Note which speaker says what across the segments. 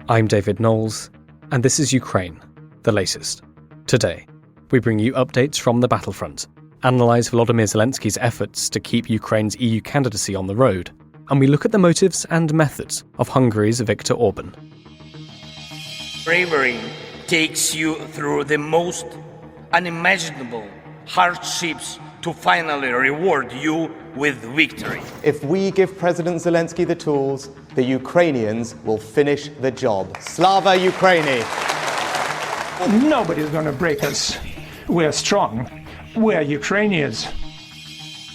Speaker 1: I'm David Knowles, and this is Ukraine, the latest. Today, we bring you updates from the battlefront, analyse Volodymyr Zelensky's efforts to keep Ukraine's EU candidacy on the road, and we look at the motives and methods of Hungary's Viktor Orban.
Speaker 2: Bravery takes you through the most unimaginable hardships to finally reward you with victory.
Speaker 3: If we give President Zelensky the tools, the Ukrainians will finish the job. Slava Ukraini!
Speaker 4: Nobody's going to break us. We're strong. We're Ukrainians.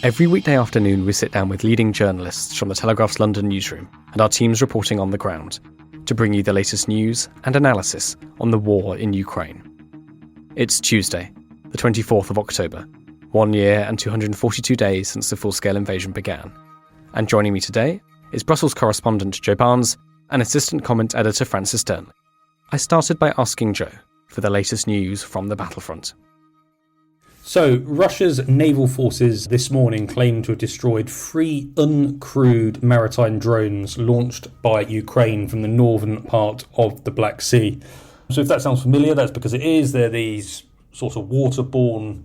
Speaker 1: Every weekday afternoon, we sit down with leading journalists from the Telegraph's London newsroom and our teams reporting on the ground to bring you the latest news and analysis on the war in Ukraine. It's Tuesday, the 24th of October, 1 year and 242 days since the full-scale invasion began. And joining me today is Brussels correspondent Joe Barnes and assistant comment editor Francis Durnley. I started by asking Joe for the latest news from the battlefront.
Speaker 5: So, Russia's naval forces this morning claimed to have destroyed 3 uncrewed maritime drones launched by Ukraine from the northern part of the Black Sea. So if that sounds familiar, that's because it is. They're these sort of waterborne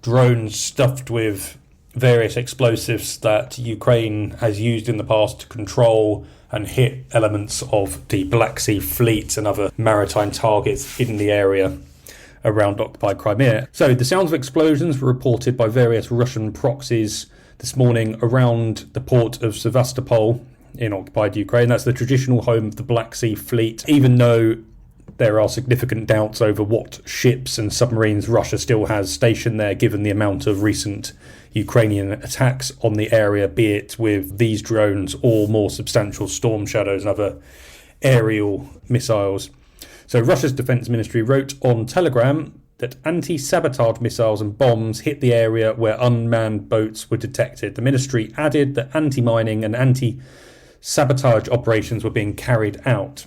Speaker 5: drones stuffed with various explosives that Ukraine has used in the past to control and hit elements of the Black Sea fleet and other maritime targets in the area around occupied Crimea. So the sounds of explosions were reported by various Russian proxies this morning around the port of Sevastopol in occupied Ukraine. That's the traditional home of the Black Sea fleet, even though there are significant doubts over what ships and submarines Russia still has stationed there, given the amount of recent Ukrainian attacks on the area, be it with these drones or more substantial Storm Shadows and other aerial missiles. So Russia's defence ministry wrote on Telegram that anti-sabotage missiles and bombs hit the area where unmanned boats were detected. The ministry added that anti-mining and anti-sabotage operations were being carried out.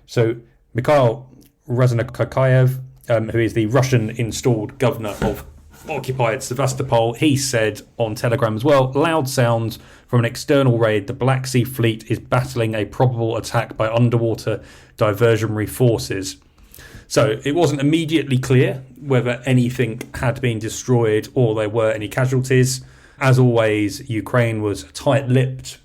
Speaker 5: So Mikhail Razhnikakayev, who is the Russian-installed governor of occupied Sevastopol, he said on Telegram as well, loud sounds from an external raid. The Black Sea fleet is battling a probable attack by underwater diversionary forces. So it wasn't immediately clear whether anything had been destroyed or there were any casualties. As always, Ukraine was tight-lipped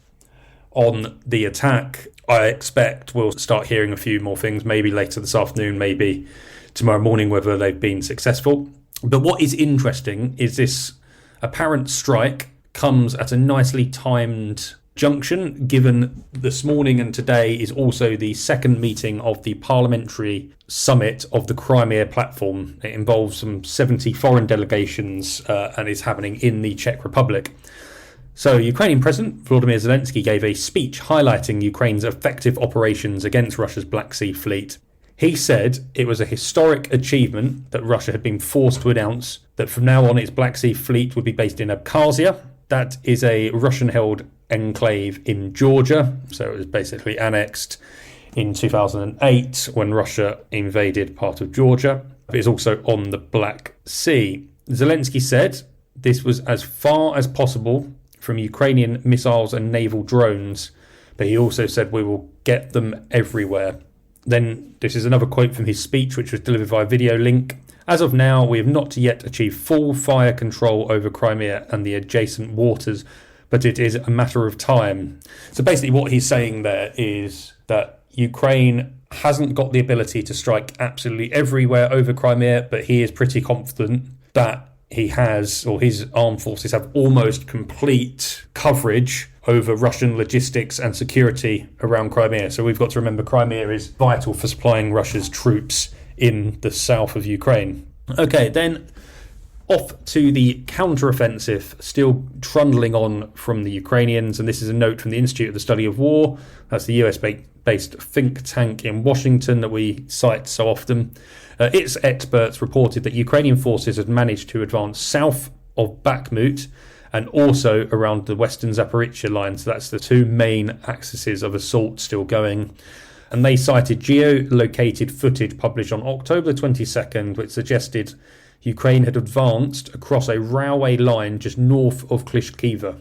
Speaker 5: on the attack. I expect we'll start hearing a few more things, maybe later this afternoon, maybe tomorrow morning, whether they've been successful. But what is interesting is this apparent strike comes at a nicely timed junction, given this morning and today is also the second meeting of the parliamentary summit of the Crimea platform. It involves some 70 foreign delegations and is happening in the Czech Republic. So Ukrainian President Volodymyr Zelensky gave a speech highlighting Ukraine's effective operations against Russia's Black Sea fleet. He said it was a historic achievement that Russia had been forced to announce that from now on its Black Sea fleet would be based in Abkhazia. That is a Russian-held enclave in Georgia, so it was basically annexed in 2008 when Russia invaded part of Georgia. It is also on the Black Sea. Zelensky said this was as far as possible from Ukrainian missiles and naval drones, but he also said we will get them everywhere. Then this is another quote from his speech, which was delivered via video link. As of now, we have not yet achieved full fire control over Crimea and the adjacent waters, but it is a matter of time. So basically what he's saying there is that Ukraine hasn't got the ability to strike absolutely everywhere over Crimea, but he is pretty confident that he has, or his armed forces have almost complete coverage over Russian logistics and security around Crimea. So we've got to remember Crimea is vital for supplying Russia's troops in the south of Ukraine. Okay, then off to the counter-offensive, still trundling on from the Ukrainians. And this is a note from the Institute of the Study of War. That's the US-based think tank in Washington that we cite so often. Its experts reported that Ukrainian forces had managed to advance south of Bakhmut and also around the western Zaporizhzhia line. So that's the two main axes of assault still going. And they cited geolocated footage published on October 22nd, which suggested Ukraine had advanced across a railway line just north of Klishchiva.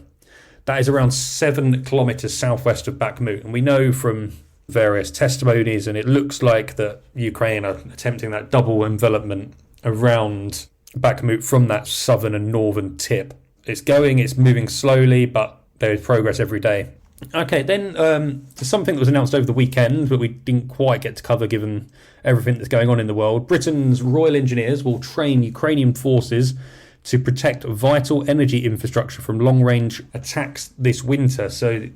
Speaker 5: That is around 7 kilometres southwest of Bakhmut. And we know from various testimonies, and it looks like that Ukraine are attempting that double envelopment around Bakhmut from that southern and northern tip. It's moving slowly, but there is progress every day. Okay, then there's something that was announced over the weekend, but we didn't quite get to cover given everything that's going on in the world. Britain's Royal Engineers will train Ukrainian forces to protect vital energy infrastructure from long-range attacks this winter. So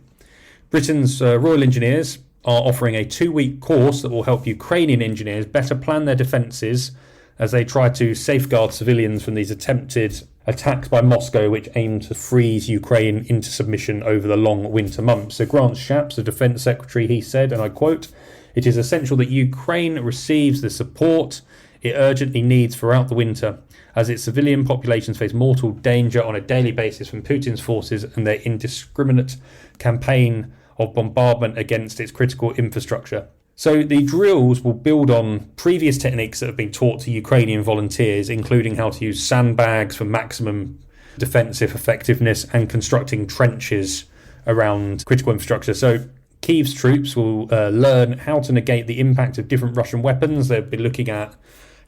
Speaker 5: Britain's Royal Engineers are offering a 2-week course that will help Ukrainian engineers better plan their defences as they try to safeguard civilians from these attempted attacks by Moscow, which aim to freeze Ukraine into submission over the long winter months. So Grant Shapps, the Defence Secretary, he said, and I quote, "It is essential that Ukraine receives the support it urgently needs throughout the winter, as its civilian populations face mortal danger on a daily basis from Putin's forces and their indiscriminate campaign of bombardment against its critical infrastructure." So the drills will build on previous techniques that have been taught to Ukrainian volunteers, including how to use sandbags for maximum defensive effectiveness and constructing trenches around critical infrastructure. So Kyiv's troops will learn how to negate the impact of different Russian weapons. They'll be looking at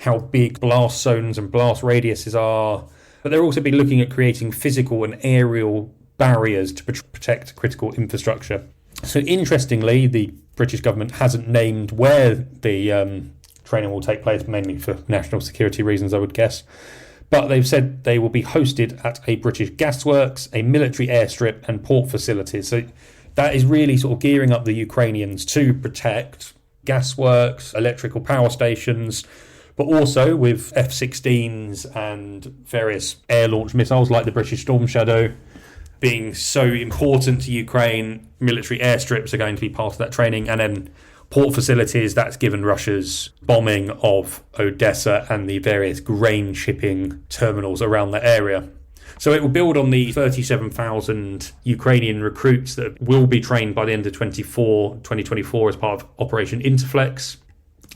Speaker 5: how big blast zones and blast radiuses are, but they'll also be looking at creating physical and aerial barriers to protect critical infrastructure. So interestingly, the British government hasn't named where the training will take place, mainly for national security reasons, I would guess. But they've said they will be hosted at a British gasworks, a military airstrip and port facilities. So that is really sort of gearing up the Ukrainians to protect gasworks, electrical power stations, but also with F-16s and various air-launched missiles like the British Storm Shadow being so important to Ukraine. Military airstrips are going to be part of that training, and then port facilities, that's given Russia's bombing of Odessa and the various grain shipping terminals around that area. So it will build on the 37,000 Ukrainian recruits that will be trained by the end of 2024 as part of Operation Interflex.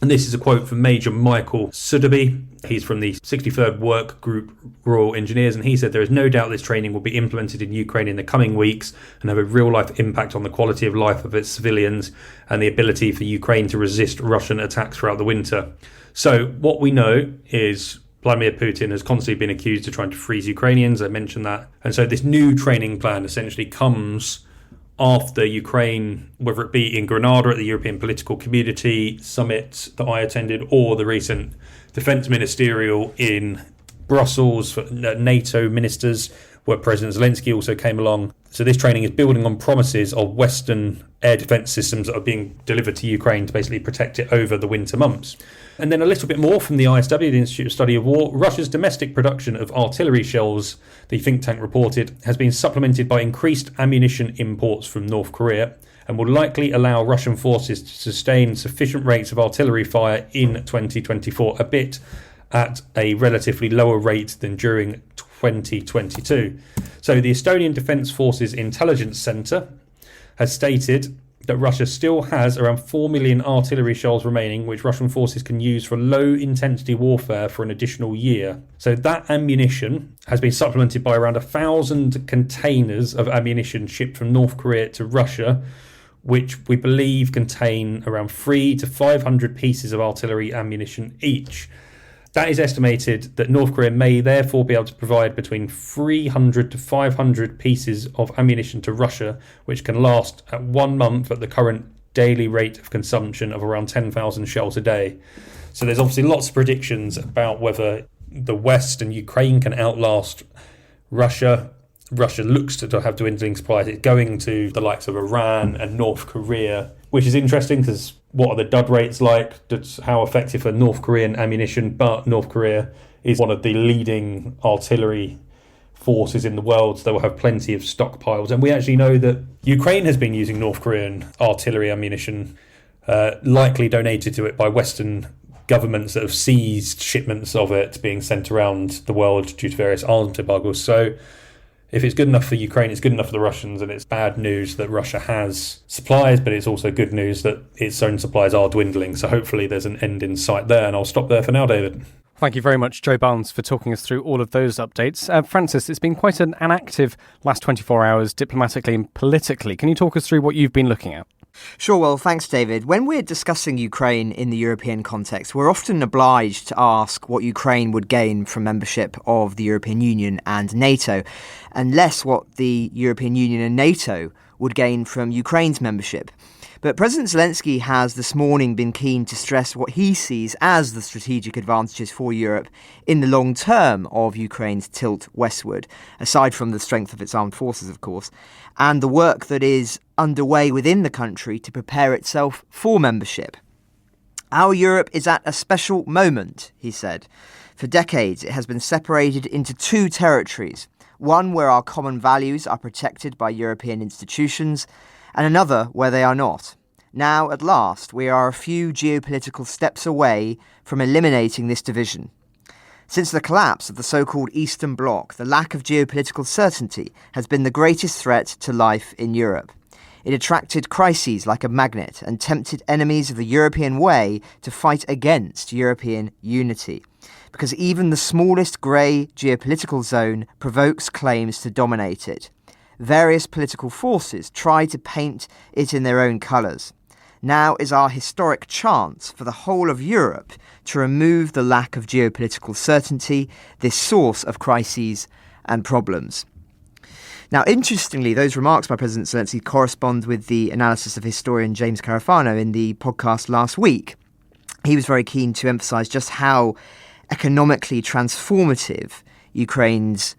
Speaker 5: And this is a quote from Major Michael Sudaby. He's from the 63rd Work Group Royal Engineers, and he said there is no doubt this training will be implemented in Ukraine in the coming weeks and have a real-life impact on the quality of life of its civilians and the ability for Ukraine to resist Russian attacks throughout the winter. So what we know is Vladimir Putin has constantly been accused of trying to freeze Ukrainians. I mentioned that. And so this new training plan essentially comes after Ukraine, whether it be in Granada at the European Political Community Summit that I attended, or the recent Defence Ministerial in Brussels for NATO ministers, where President Zelensky also came along. So this training is building on promises of Western air defence systems that are being delivered to Ukraine to basically protect it over the winter months. And then a little bit more from the ISW, the Institute of Study of War. Russia's domestic production of artillery shells, the think tank reported, has been supplemented by increased ammunition imports from North Korea and will likely allow Russian forces to sustain sufficient rates of artillery fire in 2024, a bit at a relatively lower rate than during 2022. So the Estonian Defence Forces Intelligence Centre has stated that Russia still has around 4 million artillery shells remaining, which Russian forces can use for low-intensity warfare for an additional year. So that ammunition has been supplemented by around 1,000 containers of ammunition shipped from North Korea to Russia, which we believe contain around 300 to 500 pieces of artillery ammunition each. That is estimated that North Korea may therefore be able to provide between 300 to 500 pieces of ammunition to Russia, which can last at 1 month at the current daily rate of consumption of around 10,000 shells a day. So there's obviously lots of predictions about whether the West and Ukraine can outlast Russia. Russia looks to have dwindling supplies. It's going to the likes of Iran and North Korea, which is interesting because what are the dud rates like? How effective are North Korean ammunition? But North Korea is one of the leading artillery forces in the world, so they will have plenty of stockpiles. And we actually know that Ukraine has been using North Korean artillery ammunition, likely donated to it by Western governments that have seized shipments of it being sent around the world due to various arms embargoes. So if it's good enough for Ukraine, it's good enough for the Russians, and it's bad news that Russia has supplies, but it's also good news that its own supplies are dwindling. So hopefully there's an end in sight there, and I'll stop there for now, David.
Speaker 1: Thank you very much, Joe Barnes, for talking us through all of those updates. Francis, it's been quite an active last 24 hours, diplomatically and politically. Can you talk us through what you've been looking at?
Speaker 6: Sure, well, thanks, David. When we're discussing Ukraine in the European context, we're often obliged to ask what Ukraine would gain from membership of the European Union and NATO, and less what the European Union and NATO would gain from Ukraine's membership. But President Zelensky has this morning been keen to stress what he sees as the strategic advantages for Europe in the long term of Ukraine's tilt westward, aside from the strength of its armed forces, of course, and the work that is underway within the country to prepare itself for membership. Our Europe is at a special moment, he said. For decades, it has been separated into two territories, one where our common values are protected by European institutions, and another where they are not. Now, at last, we are a few geopolitical steps away from eliminating this division. Since the collapse of the so-called Eastern Bloc, the lack of geopolitical certainty has been the greatest threat to life in Europe. It attracted crises like a magnet and tempted enemies of the European way to fight against European unity. Because even the smallest grey geopolitical zone provokes claims to dominate it. Various political forces try to paint it in their own colours. Now is our historic chance for the whole of Europe to remove the lack of geopolitical certainty, this source of crises and problems. Now, interestingly, those remarks by President Zelensky correspond with the analysis of historian James Carafano in the podcast last week. He was very keen to emphasise just how economically transformative Ukraine's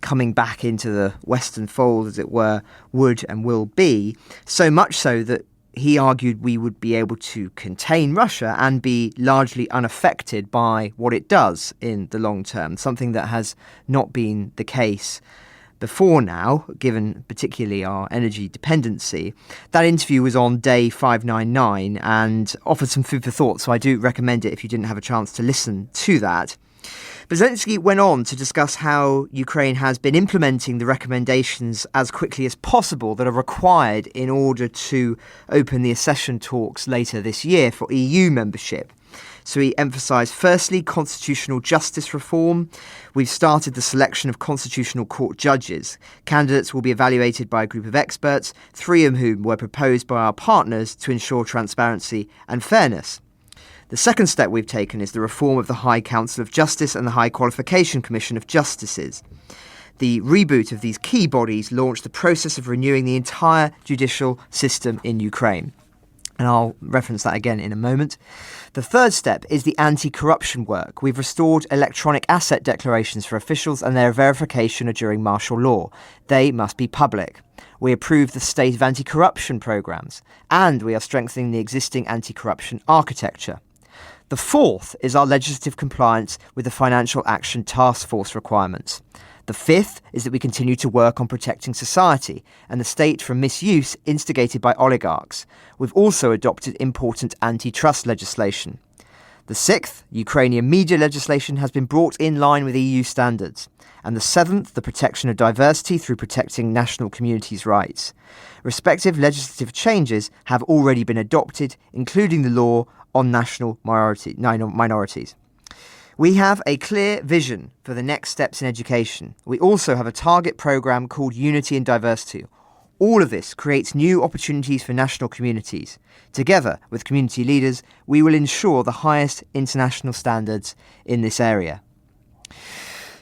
Speaker 6: coming back into the Western fold, as it were, would and will be, so much so that he argued we would be able to contain Russia and be largely unaffected by what it does in the long term, something that has not been the case before now, given particularly our energy dependency. That interview was on day 599 and offered some food for thought, so I do recommend it if you didn't have a chance to listen to that. But Zelensky went on to discuss how Ukraine has been implementing the recommendations as quickly as possible that are required in order to open the accession talks later this year for EU membership. So he emphasised, firstly, constitutional justice reform. We've started the selection of constitutional court judges. Candidates will be evaluated by a group of experts, 3 of whom were proposed by our partners to ensure transparency and fairness. The second step we've taken is the reform of the High Council of Justice and the High Qualification Commission of Justices. The reboot of these key bodies launched the process of renewing the entire judicial system in Ukraine. And I'll reference that again in a moment. The third step is the anti-corruption work. We've restored electronic asset declarations for officials and their verification during martial law. They must be public. We approved the state of anti-corruption programmes, and we are strengthening the existing anti-corruption architecture. The fourth is our legislative compliance with the Financial Action Task Force requirements. The fifth is that we continue to work on protecting society and the state from misuse instigated by oligarchs. We've also adopted important antitrust legislation. The sixth, Ukrainian media legislation, has been brought in line with EU standards. And the seventh, the protection of diversity through protecting national communities' rights. Respective legislative changes have already been adopted, including the law on national minorities. We have a clear vision for the next steps in education. We also have a target programme called Unity and Diversity. All of this creates new opportunities for national communities. Together with community leaders, we will ensure the highest international standards in this area.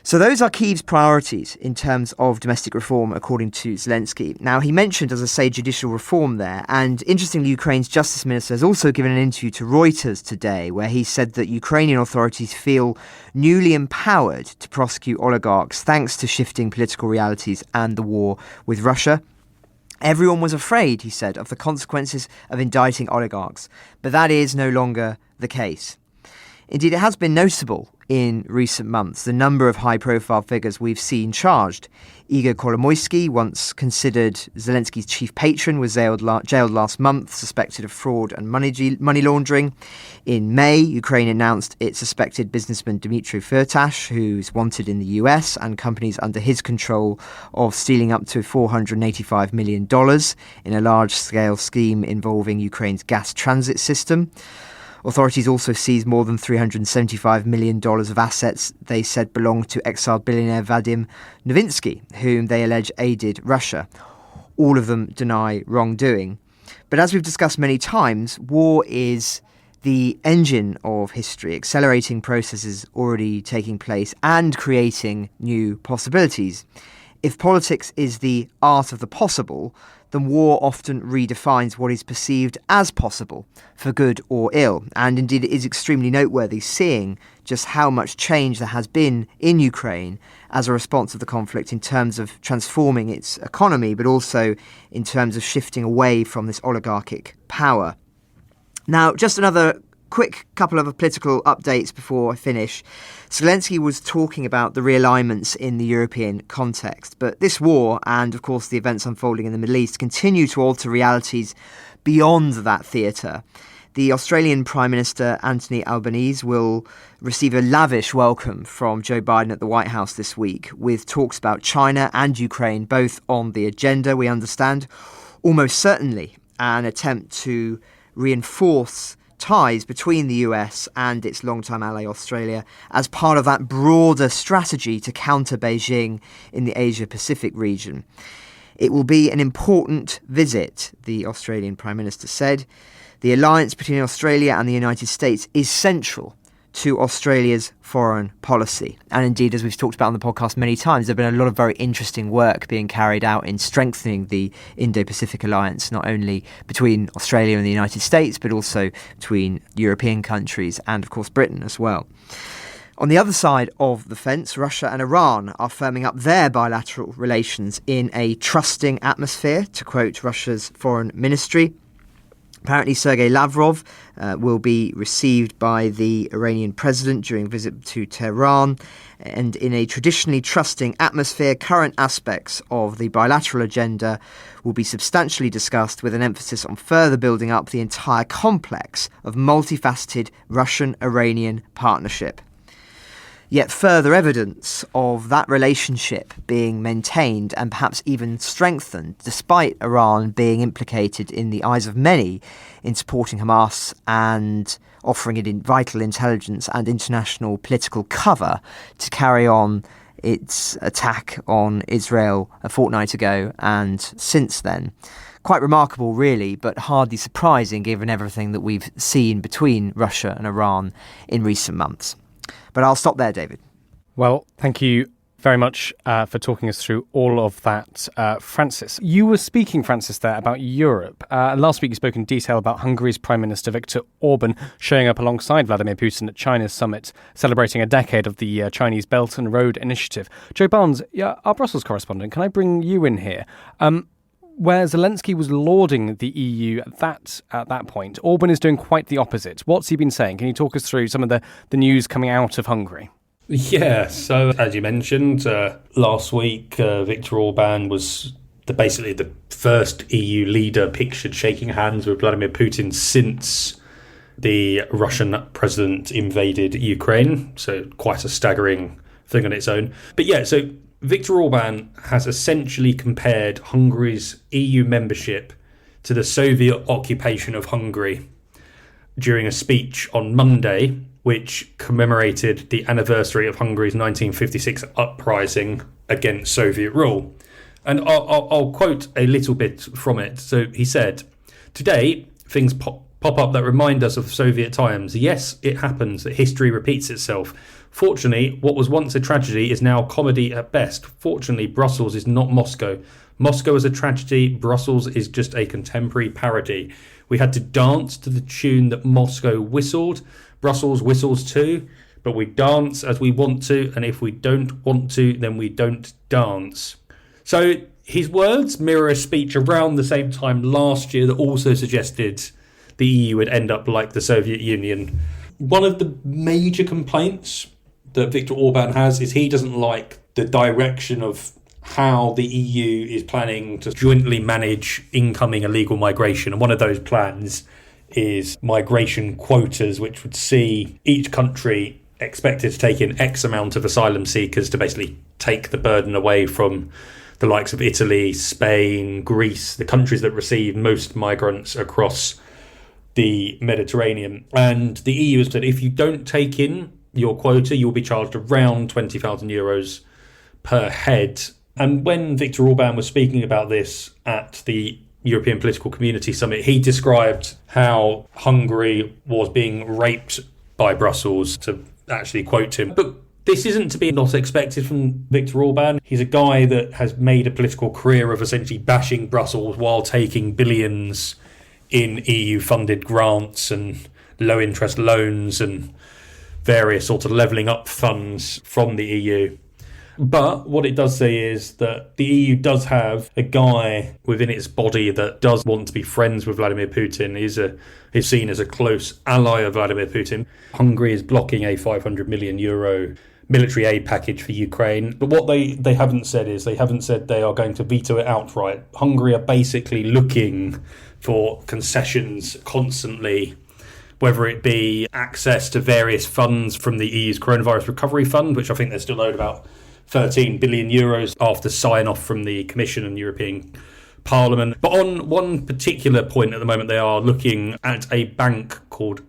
Speaker 6: So those are Kyiv's priorities in terms of domestic reform, according to Zelensky. Now, he mentioned, as I say, judicial reform there. And interestingly, Ukraine's justice minister has also given an interview to Reuters today, where he said that Ukrainian authorities feel newly empowered to prosecute oligarchs thanks to shifting political realities and the war with Russia. Everyone was afraid, he said, of the consequences of indicting oligarchs, but that is no longer the case. Indeed, it has been noticeable in recent months, the number of high-profile figures we've seen charged. Igor Kolomoisky, once considered Zelensky's chief patron, was jailed last month, suspected of fraud and money laundering. In May, Ukraine announced it suspected businessman Dmitry Firtash, who's wanted in the US, and companies under his control of stealing up to $485 million in a large-scale scheme involving Ukraine's gas transit system. Authorities also seized more than $375 million of assets they said belonged to exiled billionaire Vadim Novinsky, whom they allege aided Russia. All of them deny wrongdoing. But as we've discussed many times, war is the engine of history, accelerating processes already taking place and creating new possibilities. If politics is the art of the possible, then war often redefines what is perceived as possible, for good or ill. And indeed, it is extremely noteworthy seeing just how much change there has been in Ukraine as a response of the conflict in terms of transforming its economy, but also in terms of shifting away from this oligarchic power. Now, just another quick couple of political updates before I finish. Zelensky was talking about the realignments in the European context, but this war and, of course, the events unfolding in the Middle East continue to alter realities beyond that theatre. The Australian Prime Minister Anthony Albanese will receive a lavish welcome from Joe Biden at the White House this week, with talks about China and Ukraine both on the agenda, we understand. Almost certainly an attempt to reinforce ties between the US and its longtime ally Australia as part of that broader strategy to counter Beijing in the Asia-Pacific region. It will be an important visit, the Australian Prime Minister said. The alliance between Australia and the United States is central to Australia's foreign policy. And indeed, as we've talked about on the podcast many times, there's been a lot of very interesting work being carried out in strengthening the Indo-Pacific alliance, not only between Australia and the United States, but also between European countries and, of course, Britain as well. On the other side of the fence, Russia and Iran are firming up their bilateral relations in a trusting atmosphere, to quote Russia's foreign ministry. Apparently, Sergei Lavrov will be received by the Iranian president during a visit to Tehran. And in a traditionally trusting atmosphere, current aspects of the bilateral agenda will be substantially discussed, with an emphasis on further building up the entire complex of multifaceted Russian-Iranian partnership. Yet further evidence of that relationship being maintained and perhaps even strengthened, despite Iran being implicated in the eyes of many in supporting Hamas and offering it vital intelligence and international political cover to carry on its attack on Israel a fortnight ago and since then. Quite remarkable, really, but hardly surprising given everything that we've seen between Russia and Iran in recent months. But I'll stop there, David.
Speaker 1: Well, thank you very much for talking us through all of that, Francis. You were speaking, Francis, there about Europe. Last week you spoke in detail about Hungary's Prime Minister Viktor Orban showing up alongside Vladimir Putin at China's summit, celebrating a decade of the Chinese Belt and Road Initiative. Joe Barnes, our Brussels correspondent, can I bring you in here? Where Zelensky was lauding the EU at that point, Orban is doing quite the opposite. What's he been saying? Can you talk us through some of the news coming out of Hungary?
Speaker 5: Yeah, so as you mentioned, last week Viktor Orban was basically the first EU leader pictured shaking hands with Vladimir Putin since the Russian president invaded Ukraine. So quite a staggering thing on its own. But yeah, so Viktor Orban has essentially compared Hungary's EU membership to the Soviet occupation of Hungary during a speech on Monday, which commemorated the anniversary of Hungary's 1956 uprising against Soviet rule. And I'll quote a little bit from it. So he said, "Today, things pop up that remind us of Soviet times. Yes, it happens that history repeats itself. Fortunately, what was once a tragedy is now comedy at best. Fortunately, Brussels is not Moscow. Moscow is a tragedy. Brussels is just a contemporary parody. We had to dance to the tune that Moscow whistled. Brussels whistles too, but we dance as we want to, and if we don't want to, then we don't dance." So his words mirror a speech around the same time last year that also suggested the EU would end up like the Soviet Union. One of the major complaints that Viktor Orban has is he doesn't like the direction of how the EU is planning to jointly manage incoming illegal migration. And one of those plans is migration quotas, which would see each country expected to take in X amount of asylum seekers to basically take the burden away from the likes of Italy, Spain, Greece, the countries that receive most migrants across the Mediterranean. And the EU has said if you don't take in your quota, you'll be charged around €20,000 per head. And when Viktor Orban was speaking about this at the European Political Community Summit, he described how Hungary was being raped by Brussels, to actually quote him. But this isn't to be not expected from Viktor Orban. He's a guy that has made a political career of essentially bashing Brussels while taking billions in EU-funded grants and low-interest loans and various sort of levelling up funds from the EU. But what it does say is that the EU does have a guy within its body that does want to be friends with Vladimir Putin, is seen as a close ally of Vladimir Putin. Hungary is blocking a €500 million military aid package for Ukraine. But what they haven't said is they are going to veto it outright. Hungary are basically looking for concessions constantly, whether it be access to various funds from the EU's coronavirus recovery fund, which I think they're still owed about €13 billion after sign-off from the Commission and European Parliament. But on one particular point at the moment, they are looking at a bank called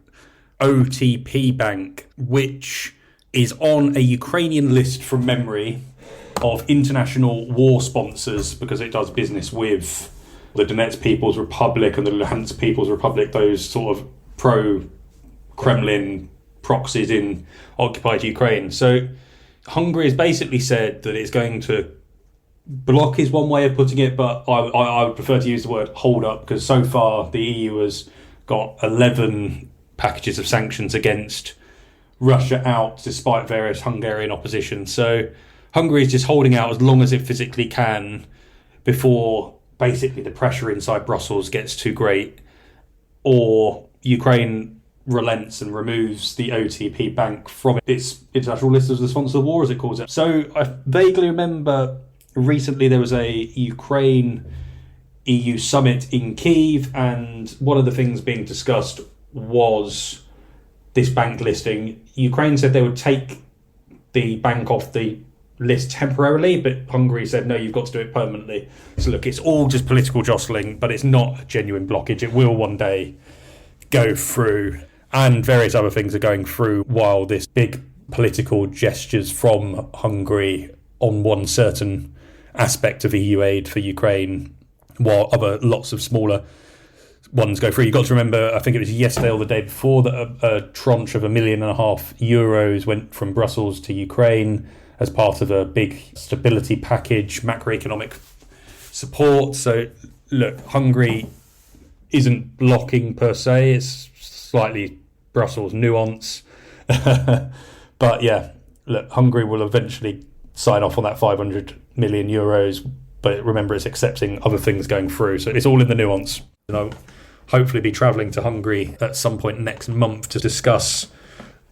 Speaker 5: OTP Bank, which is on a Ukrainian list from memory of international war sponsors because it does business with the Donetsk People's Republic and the Luhansk People's Republic, those sort of pro-Kremlin proxies in occupied Ukraine. So Hungary has basically said that it's going to block, is one way of putting it, but I would prefer to use the word hold up, because so far the EU has got 11 packages of sanctions against Russia out, despite various Hungarian opposition. So Hungary is just holding out as long as it physically can before basically the pressure inside Brussels gets too great, or Ukraine relents and removes the OTP bank from its international list as the sponsor of war, as it calls it. So I vaguely remember recently there was a Ukraine-EU summit in Kyiv, and one of the things being discussed was this bank listing. Ukraine said they would take the bank off the list temporarily, but Hungary said, no, you've got to do it permanently. So look, it's all just political jostling, but it's not a genuine blockage. It will one day go through, and various other things are going through, while this big political gestures from Hungary on one certain aspect of EU aid for Ukraine, while other lots of smaller ones go through. You've got to remember, I think it was yesterday or the day before, that a tranche of €1.5 million went from Brussels to Ukraine as part of a big stability package, macroeconomic support. So look, Hungary isn't blocking per se, it's slightly Brussels nuance. But yeah, look, Hungary will eventually sign off on that €500 million, but remember, it's accepting other things going through, so it's all in the nuance. And I'll hopefully be travelling to Hungary at some point next month to discuss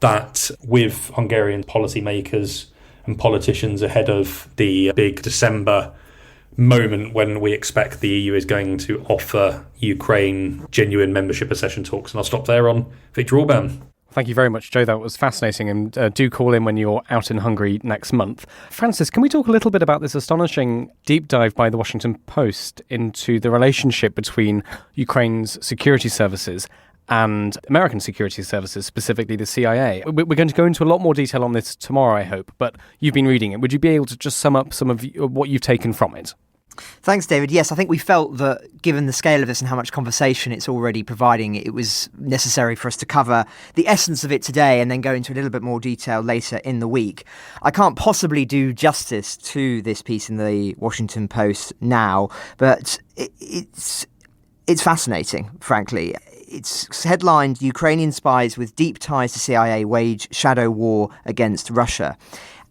Speaker 5: that with Hungarian policymakers and politicians ahead of the big December moment when we expect the EU is going to offer Ukraine genuine membership accession talks. And I'll stop there on Viktor Orban.
Speaker 1: Thank you very much, Joe. That was fascinating. And do call in when you're out in Hungary next month. Francis, can we talk a little bit about this astonishing deep dive by the Washington Post into the relationship between Ukraine's security services and American security services, specifically the CIA? We're going to go into a lot more detail on this tomorrow, I hope, but you've been reading it. Would you be able to just sum up some of what you've taken from it?
Speaker 6: Thanks, David. Yes, I think we felt that given the scale of this and how much conversation it's already providing, it was necessary for us to cover the essence of it today and then go into a little bit more detail later in the week. I can't possibly do justice to this piece in the Washington Post now, but it's fascinating, frankly. It's headlined, "Ukrainian spies with deep ties to CIA wage shadow war against Russia."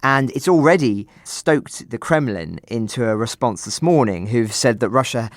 Speaker 6: And it's already stoked the Kremlin into a response this morning, who've said that Russia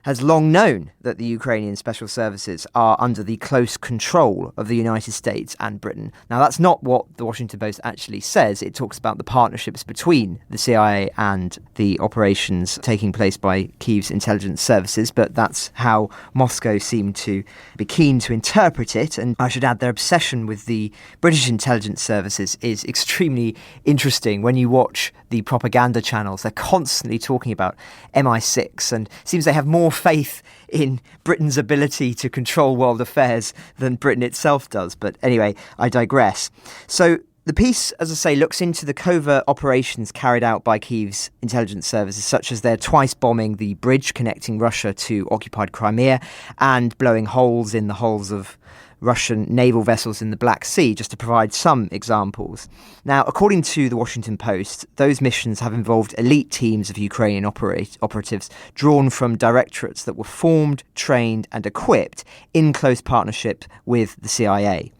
Speaker 6: has long known that the Ukrainian special services are under the close control of the United States and Britain. Now, that's not what the Washington Post actually says. It talks about the partnerships between the CIA and the operations taking place by Kyiv's intelligence services, but that's how Moscow seemed to be keen to interpret it. And I should add, their obsession with the British intelligence services is extremely interesting. When you watch the propaganda channels, they're constantly talking about MI6, and it seems they have more faith in Britain's ability to control world affairs than Britain itself does. But anyway, I digress. So The piece, as I say, looks into the covert operations carried out by Kyiv's intelligence services, such as their twice bombing the bridge connecting Russia to occupied Crimea and blowing holes in the hulls of Russian naval vessels in the Black Sea, just to provide some examples. Now, according to the Washington Post, those missions have involved elite teams of Ukrainian operatives drawn from directorates that were formed, trained and equipped in close partnership with the CIA.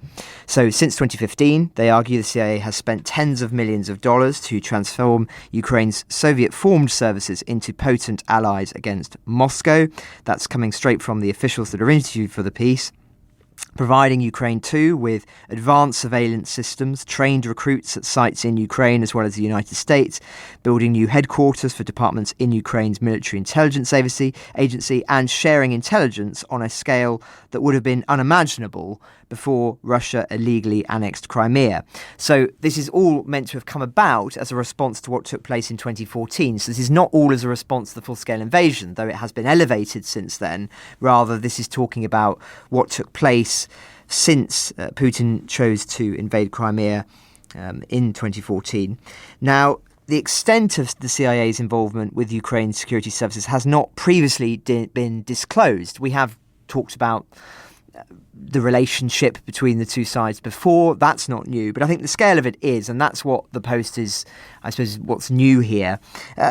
Speaker 6: So since 2015, they argue the CIA has spent tens of millions of dollars to transform Ukraine's Soviet-formed services into potent allies against Moscow. That's coming straight from the officials that are interviewed for the piece. Providing Ukraine too with advanced surveillance systems, trained recruits at sites in Ukraine as well as the United States, building new headquarters for departments in Ukraine's military intelligence agency, and sharing intelligence on a scale that would have been unimaginable before Russia illegally annexed Crimea. So this is all meant to have come about as a response to what took place in 2014. So this is not all as a response to the full-scale invasion, though it has been elevated since then. Rather, this is talking about what took place since Putin chose to invade Crimea in 2014. Now, the extent of the CIA's involvement with Ukraine's security services has not previously been disclosed. We have talked about the relationship between the two sides before. That's not new, but I think the scale of it is, and that's what the Post is, I suppose, what's new here.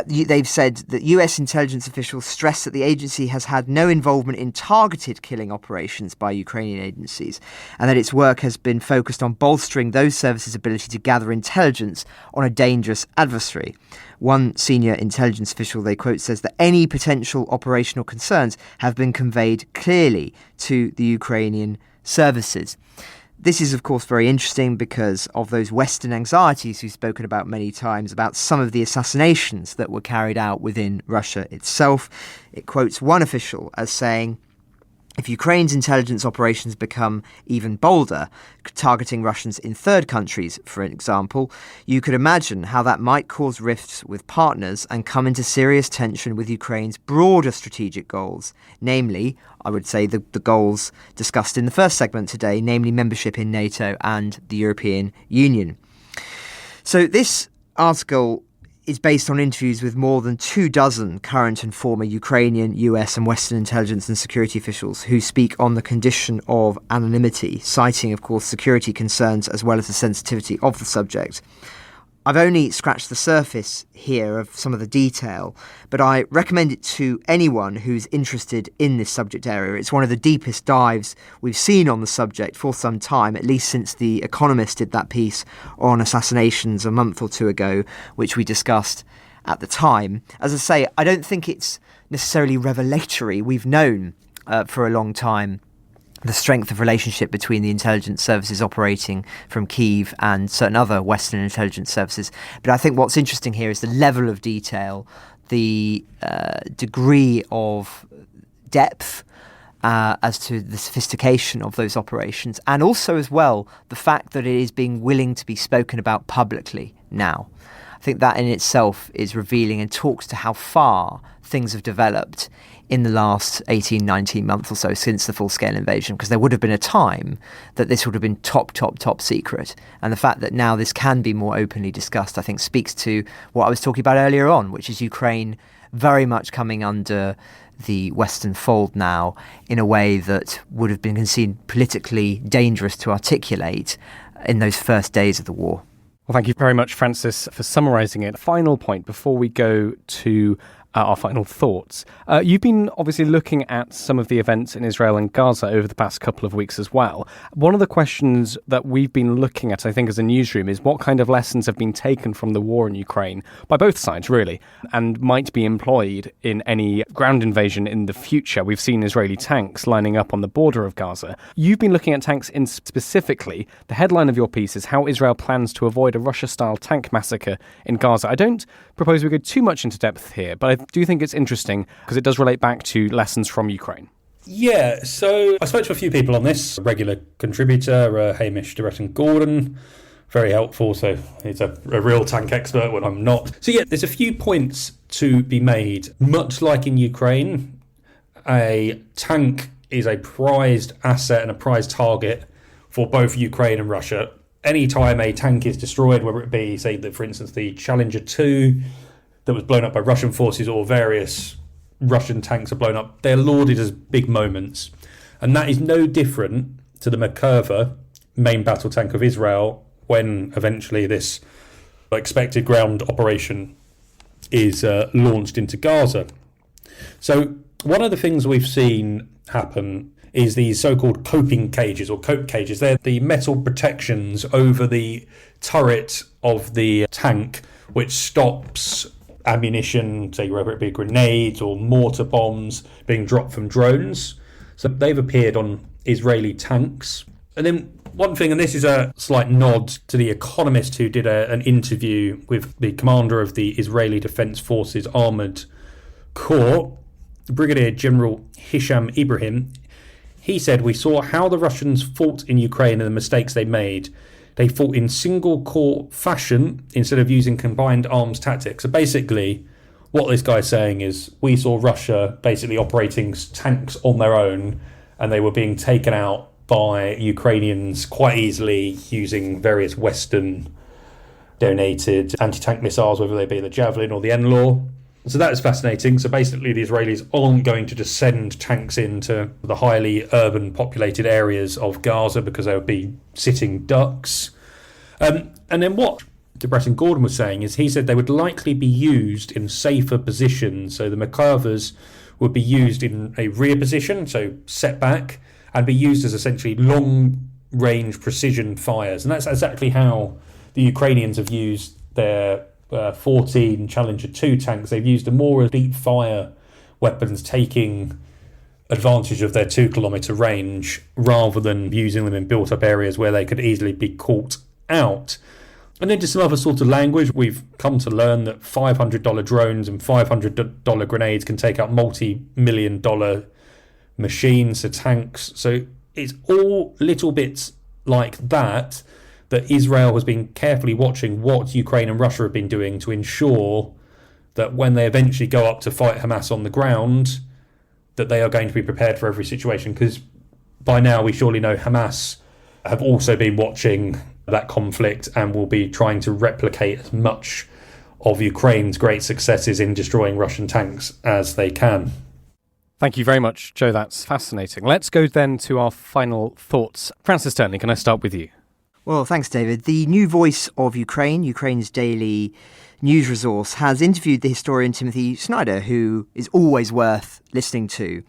Speaker 6: They've said that US intelligence officials stress that the agency has had no involvement in targeted killing operations by Ukrainian agencies, and that its work has been focused on bolstering those services' ability to gather intelligence on a dangerous adversary. One senior intelligence official they quote says that any potential operational concerns have been conveyed clearly to the Ukrainian services. This is, of course, very interesting because of those Western anxieties we've spoken about many times about some of the assassinations that were carried out within Russia itself. It quotes one official as saying, "If Ukraine's intelligence operations become even bolder, targeting Russians in third countries, for example, you could imagine how that might cause rifts with partners and come into serious tension with Ukraine's broader strategic goals, namely, I would say, the goals discussed in the first segment today, namely membership in NATO and the European Union." So this article is based on interviews with more than 24 current and former Ukrainian, US and Western intelligence and security officials who speak on the condition of anonymity, citing, of course, security concerns as well as the sensitivity of the subject. I've only scratched the surface here of some of the detail, but I recommend it to anyone who's interested in this subject area. It's one of the deepest dives we've seen on the subject for some time, at least since The Economist did that piece on assassinations a month or two ago, which we discussed at the time. As I say, I don't think it's necessarily revelatory. We've known for a long time the strength of relationship between the intelligence services operating from Kyiv and certain other Western intelligence services. But I think what's interesting here is the level of detail, the degree of depth as to the sophistication of those operations, and also as well the fact that it is being willing to be spoken about publicly now. I think that in itself is revealing and talks to how far things have developed in the last 18, 19 months or so since the full-scale invasion, because there would have been a time that this would have been top secret. And the fact that now this can be more openly discussed, I think, speaks to what I was talking about earlier on, which is Ukraine very much coming under the Western fold now in a way that would have been considered politically dangerous to articulate in those first days of the war.
Speaker 1: Well, thank you very much, Francis, for summarising it. Final point before we go to our final thoughts. You've been obviously looking at some of the events in Israel and Gaza over the past couple of weeks as well. One of the questions that we've been looking at, I think, as a newsroom is what kind of lessons have been taken from the war in Ukraine, by both sides, really, and might be employed in any ground invasion in the future. We've seen Israeli tanks lining up on the border of Gaza. You've been looking at tanks in specifically. The headline of your piece is how Israel plans to avoid a Russia-style tank massacre in Gaza. I don't propose we go too much into depth here, but I do think it's interesting because it does relate back to lessons from Ukraine.
Speaker 5: Yeah, so I spoke to a few people on this. A regular contributor, Hamish Durretton-Gordon, very helpful. So he's a real tank expert when I'm not. So yeah, there's a few points to be made. Much like in Ukraine, a tank is a prized asset and a prized target for both Ukraine and Russia. any time a tank is destroyed, whether it be, say, for instance, the Challenger 2 that was blown up by Russian forces, or various Russian tanks are blown up, they're lauded as big moments. And that is no different to the Merkava main battle tank of Israel when eventually this expected ground operation is launched into Gaza. So one of the things we've seen happen is these so-called coping cages, or cope cages. They're the metal protections over the turret of the tank, which stops ammunition, say whether it be grenades or mortar bombs, being dropped from drones. So they've appeared on Israeli tanks. And then one thing, and this is a slight nod to The Economist, who did an interview with the commander of the Israeli Defense Forces Armoured Corps, Brigadier General Hisham Ibrahim. He said, "We saw how the Russians fought in Ukraine and the mistakes they made. They fought in single corps fashion instead of using combined arms tactics." So basically, what this guy's saying is we saw Russia basically operating tanks on their own, and they were being taken out by Ukrainians quite easily using various Western donated anti-tank missiles, whether they be the Javelin or the NLAW. So that is fascinating. So basically the Israelis aren't going to just send tanks into the highly urban populated areas of Gaza because they would be sitting ducks. And then what Debretton Gordon was saying is he said they would likely be used in safer positions. So the Merkavas would be used in a rear position, so set back, and be used as essentially long-range precision fires. And that's exactly how the Ukrainians have used their 14 Challenger 2 tanks. They've used a more deep fire weapons, taking advantage of their 2-kilometre range rather than using them in built-up areas where they could easily be caught out. And then just some other sort of language. We've come to learn that $500 drones and $500 grenades can take out multi-million-dollar machines, so tanks. So it's all little bits like that Israel has been carefully watching what Ukraine and Russia have been doing to ensure that when they eventually go up to fight Hamas on the ground, that they are going to be prepared for every situation. Because by now we surely know Hamas have also been watching that conflict and will be trying to replicate as much of Ukraine's great successes in destroying Russian tanks as they can.
Speaker 1: Thank you very much, Joe. That's fascinating. Let's go then to our final thoughts. Francis Turnley, can I start with you?
Speaker 6: Well, thanks, David. The New Voice of Ukraine, Ukraine's daily news resource, has interviewed the historian Timothy Snyder, who is always worth listening to.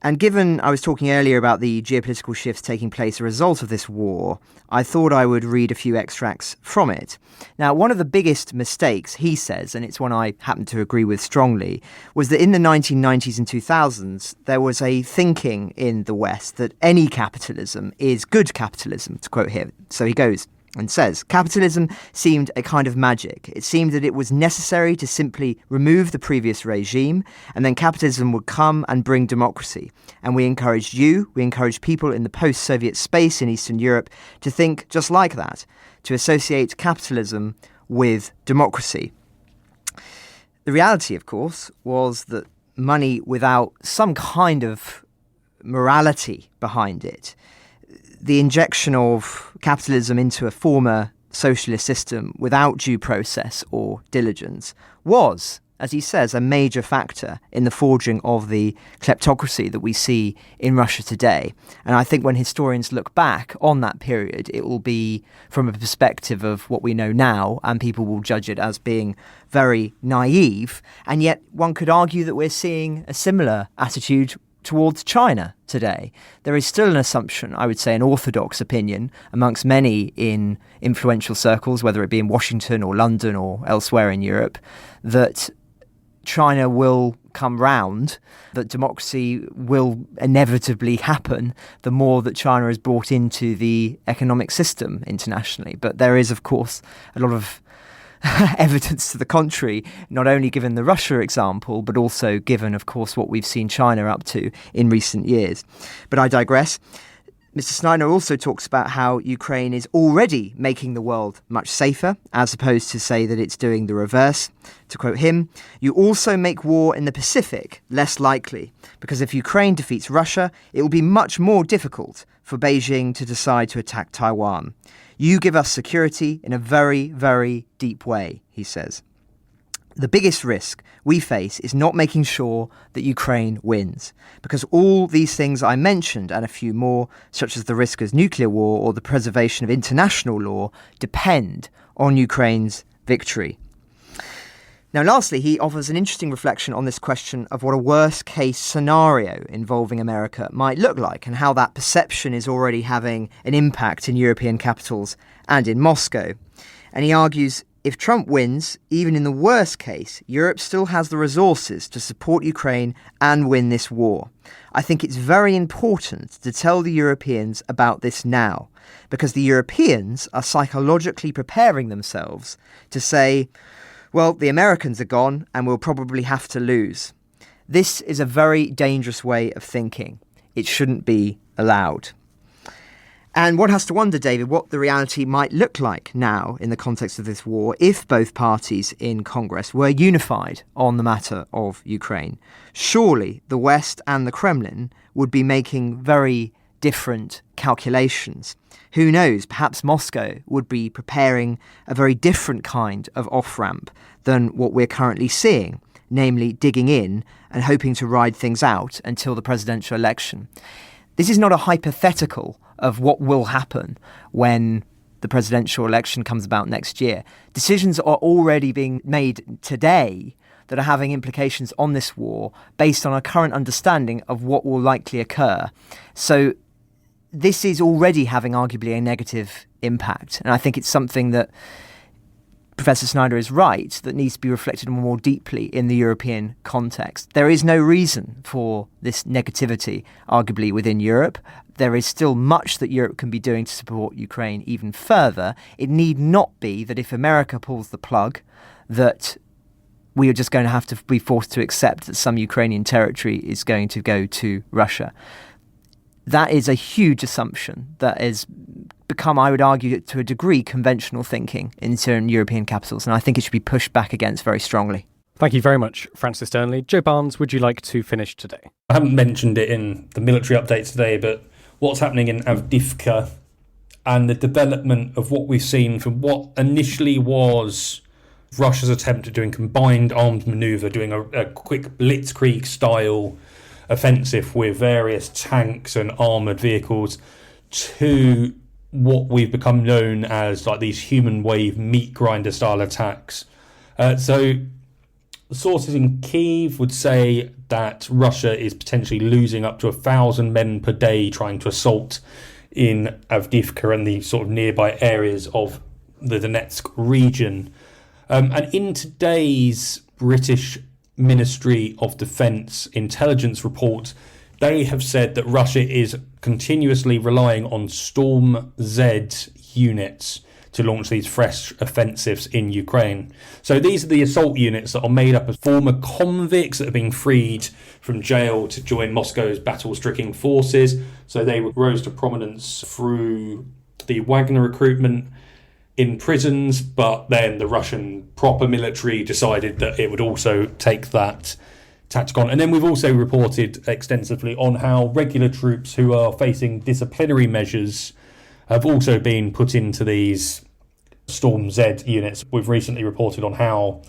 Speaker 6: And given I was talking earlier about the geopolitical shifts taking place as a result of this war, I thought I would read a few extracts from it. Now, one of the biggest mistakes, he says, and it's one I happen to agree with strongly, was that in the 1990s and 2000s, there was a thinking in the West that any capitalism is good capitalism, to quote him. So he goes and says, "Capitalism seemed a kind of magic. It seemed that it was necessary to simply remove the previous regime, and then capitalism would come and bring democracy. And we encouraged people in the post-Soviet space in Eastern Europe to think just like that, to associate capitalism with democracy." The reality, of course, was that money without some kind of morality behind it, the injection of capitalism into a former socialist system without due process or diligence was, as he says, a major factor in the forging of the kleptocracy that we see in Russia today. And I think when historians look back on that period, it will be from a perspective of what we know now, and people will judge it as being very naive. And yet one could argue that we're seeing a similar attitude towards China today. There is still an assumption, I would say an orthodox opinion, amongst many in influential circles, whether it be in Washington or London or elsewhere in Europe, that China will come round, that democracy will inevitably happen the more that China is brought into the economic system internationally. But there is, of course, a lot of evidence to the contrary, not only given the Russia example, but also given, of course, what we've seen China up to in recent years. But I digress. Mr. Snyder also talks about how Ukraine is already making the world much safer, as opposed to say that it's doing the reverse. To quote him, "You also make war in the Pacific less likely, because if Ukraine defeats Russia, it will be much more difficult for Beijing to decide to attack Taiwan. You give us security in a very, very deep way," he says. The biggest risk we face is not making sure that Ukraine wins, because all these things I mentioned and a few more, such as the risk of nuclear war or the preservation of international law, depend on Ukraine's victory. Now, lastly, he offers an interesting reflection on this question of what a worst-case scenario involving America might look like and how that perception is already having an impact in European capitals and in Moscow. And he argues, if Trump wins, even in the worst case, Europe still has the resources to support Ukraine and win this war. I think it's very important to tell the Europeans about this now, because the Europeans are psychologically preparing themselves to say, well, the Americans are gone and we'll probably have to lose. This is a very dangerous way of thinking. It shouldn't be allowed. And one has to wonder, David, what the reality might look like now in the context of this war if both parties in Congress were unified on the matter of Ukraine. Surely the West and the Kremlin would be making very different calculations. Who knows, perhaps Moscow would be preparing a very different kind of off-ramp than what we're currently seeing, namely digging in and hoping to ride things out until the presidential election. This is not a hypothetical of what will happen when the presidential election comes about next year. Decisions are already being made today that are having implications on this war based on our current understanding of what will likely occur. So this is already having arguably a negative impact. And I think it's something that Professor Snyder is right, that needs to be reflected more deeply in the European context. There is no reason for this negativity, arguably, within Europe. There is still much that Europe can be doing to support Ukraine even further. It need not be that if America pulls the plug, that we are just going to have to be forced to accept that some Ukrainian territory is going to go to Russia. That is a huge assumption that has become, I would argue, to a degree, conventional thinking in certain European capitals, and I think it should be pushed back against very strongly.
Speaker 1: Thank you very much, Francis Dearnley. Joe Barnes, would you like to finish today?
Speaker 5: I haven't mentioned it in the military updates today, but what's happening in Avdiivka and the development of what we've seen from what initially was Russia's attempt at doing combined armed manoeuvre, doing a quick blitzkrieg-style offensive with various tanks and armoured vehicles, to what we've become known as like these human wave meat grinder style attacks. So sources in Kyiv would say that Russia is potentially losing up to 1,000 men per day trying to assault in Avdiivka and the sort of nearby areas of the Donetsk region. And in today's British Ministry of Defence intelligence report, they have said that Russia is continuously relying on Storm Z units to launch these fresh offensives in Ukraine. So these are the assault units that are made up of former convicts that are being freed from jail to join Moscow's battle-stricken forces. So they rose to prominence through the Wagner recruitment in prisons, but then the Russian proper military decided that it would also take that tactic on. And then we've also reported extensively on how regular troops who are facing disciplinary measures have also been put into these Storm Z units. We've recently reported on how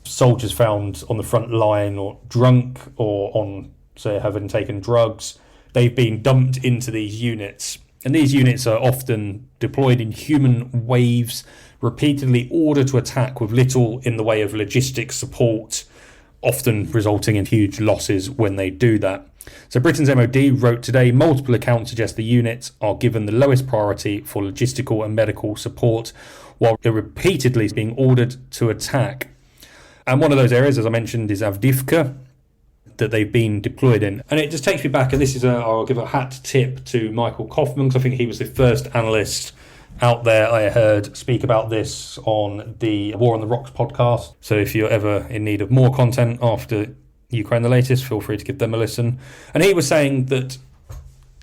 Speaker 5: soldiers found on the front line or drunk or on, say, having taken drugs, they've been dumped into these units. And these units are often deployed in human waves, repeatedly ordered to attack with little in the way of logistics support, often resulting in huge losses when they do that. So Britain's MOD wrote today, multiple accounts suggest the units are given the lowest priority for logistical and medical support, while they're repeatedly being ordered to attack. And one of those areas, as I mentioned, is Avdiivka, that they've been deployed in. And it just takes me back, and this is I'll give a hat tip to Michael Kaufman, because I think he was the first analyst out there I heard speak about this on the War on the Rocks podcast. So if you're ever in need of more content after Ukraine the latest, feel free to give them a listen. And he was saying that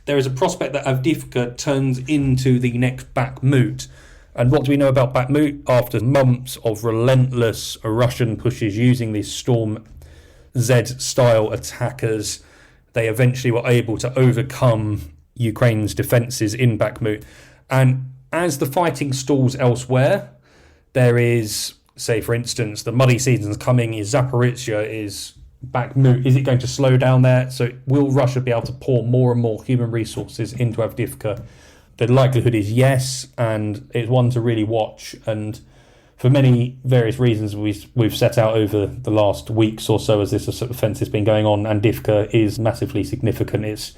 Speaker 5: there is a prospect that Avdiivka turns into the next Bakhmut. And what do we know about Bakhmut? After months of relentless Russian pushes using these Storm Z-style attackers, they eventually were able to overcome Ukraine's defences in Bakhmut. And as the fighting stalls elsewhere, there is, say for instance, the muddy season's coming, is Zaporizhia, is Bakhmut, is it going to slow down there? So will Russia be able to pour more and more human resources into Avdiivka? The likelihood is yes, and it's one to really watch. And for many various reasons we've set out over the last weeks or so as this offence has been going on, Avdiivka is massively significant. It's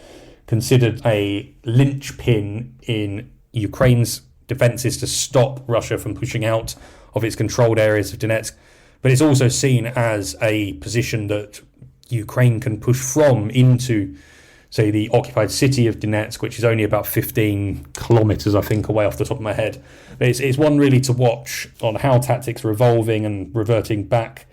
Speaker 5: considered a linchpin in Ukraine's defences to stop Russia from pushing out of its controlled areas of Donetsk. But it's also seen as a position that Ukraine can push from into, say, the occupied city of Donetsk, which is only about 15 kilometres, I think, away off the top of my head. It's one really to watch on how tactics are evolving and reverting back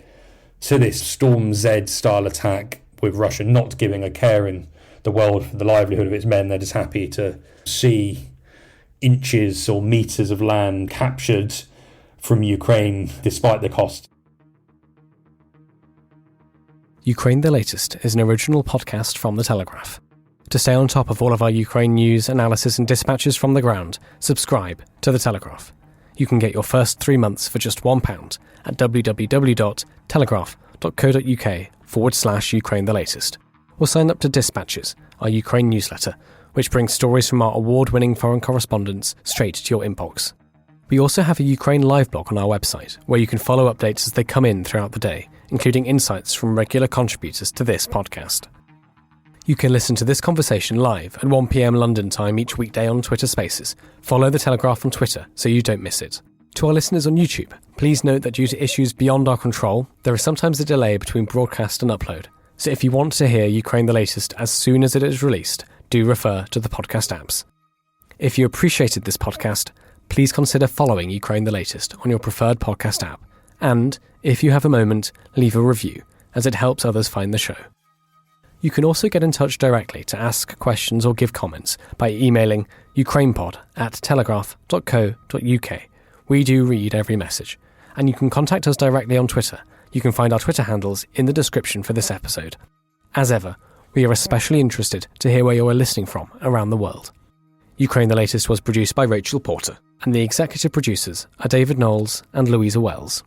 Speaker 5: to this Storm Z style attack, with Russia not giving a care in the world for the livelihood of its men. They're just happy to see inches or metres of land captured from Ukraine despite the cost.
Speaker 1: Ukraine the Latest is an original podcast from The Telegraph. To stay on top of all of our Ukraine news, analysis and dispatches from the ground, subscribe to The Telegraph. You can get your first 3 months for just £1 at www.telegraph.co.uk/Ukraine the Latest. Or sign up to Dispatches, our Ukraine newsletter, which brings stories from our award-winning foreign correspondents straight to your inbox. We also have a Ukraine live blog on our website, where you can follow updates as they come in throughout the day, including insights from regular contributors to this podcast. You can listen to this conversation live at 1 p.m. London time each weekday on Twitter Spaces. Follow The Telegraph on Twitter so you don't miss it. To our listeners on YouTube, please note that due to issues beyond our control, there is sometimes a delay between broadcast and upload. So if you want to hear Ukraine the Latest as soon as it is released, do refer to the podcast apps. If you appreciated this podcast, please consider following Ukraine the Latest on your preferred podcast app. And, if you have a moment, leave a review, as it helps others find the show. You can also get in touch directly to ask questions or give comments by emailing ukrainepod@telegraph.co.uk. We do read every message. And you can contact us directly on Twitter. You can find our Twitter handles in the description for this episode. As ever, we are especially interested to hear where you are listening from around the world. Ukraine the Latest was produced by Rachel Porter, and the executive producers are David Knowles and Louisa Wells.